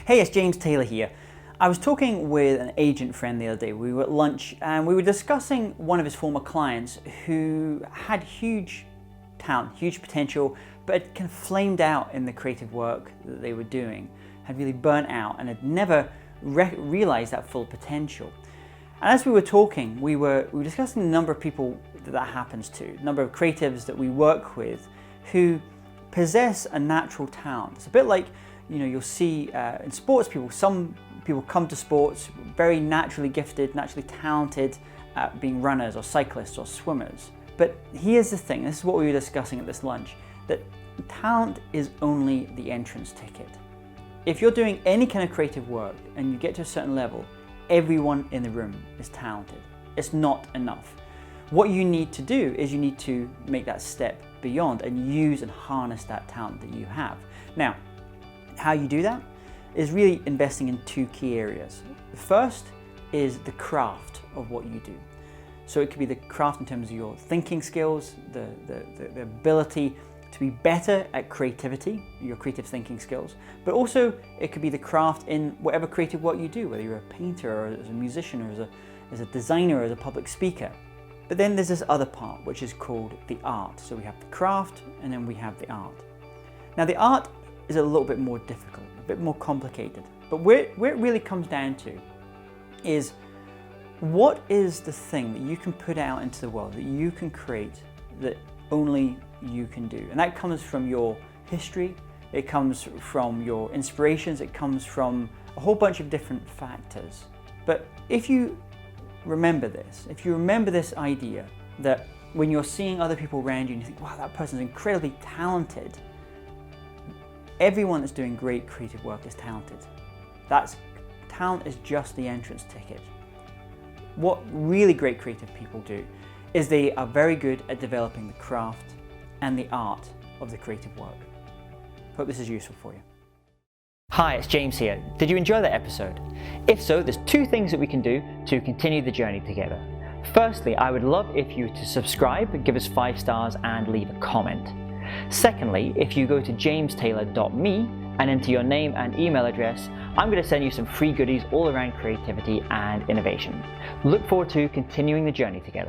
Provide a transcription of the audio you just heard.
Hey, it's James Taylor here. I was talking with an agent friend the other day. We were at lunch and we were discussing one of his former clients who had huge talent, huge potential, but had kind of flamed out in the creative work that they were doing, had really burnt out and had never realized that full potential. And as we were talking, we were discussing the number of people that happens to, the number of creatives that we work with who possess a natural talent. It's a bit like, you'll see in sports people, some people come to sports very naturally gifted, naturally talented at being runners or cyclists or swimmers. But here's the thing, this is what we were discussing at this lunch, that talent is only the entrance ticket. If you're doing any kind of creative work and you get to a certain level, everyone in the room is talented. It's not enough. What you need to do is you need to make that step beyond and use and harness that talent that you have. Now, how you do that is really investing in two key areas. The first is the craft of what you do. So it could be the craft in terms of your thinking skills, the ability to be better at creativity, your creative thinking skills, but also it could be the craft in whatever creative work you do, whether you're a painter or as a musician or as a designer or as a public speaker. But then there's this other part which is called the art. So we have the craft and then we have the art. Now the art is a little bit more difficult, a bit more complicated, but where it really comes down to is what is the thing that you can put out into the world, that you can create, that only you can do. And that comes from your history, it comes from your inspirations, it comes from a whole bunch of different factors. But if you remember this idea that when you're seeing other people around you and you think, wow, that person's incredibly talented, everyone that's doing great creative work is talented. Talent is just the entrance ticket. What really great creative people do is they are very good at developing the craft and the art of the creative work. Hope this is useful for you. Hi, it's James here. Did you enjoy that episode? If so, there's two things that we can do to continue the journey together. Firstly, I would love if you to subscribe, give us 5 stars and leave a comment. Secondly, if you go to jamestaylor.me and enter your name and email address, I'm going to send you some free goodies all around creativity and innovation. Look forward to continuing the journey together.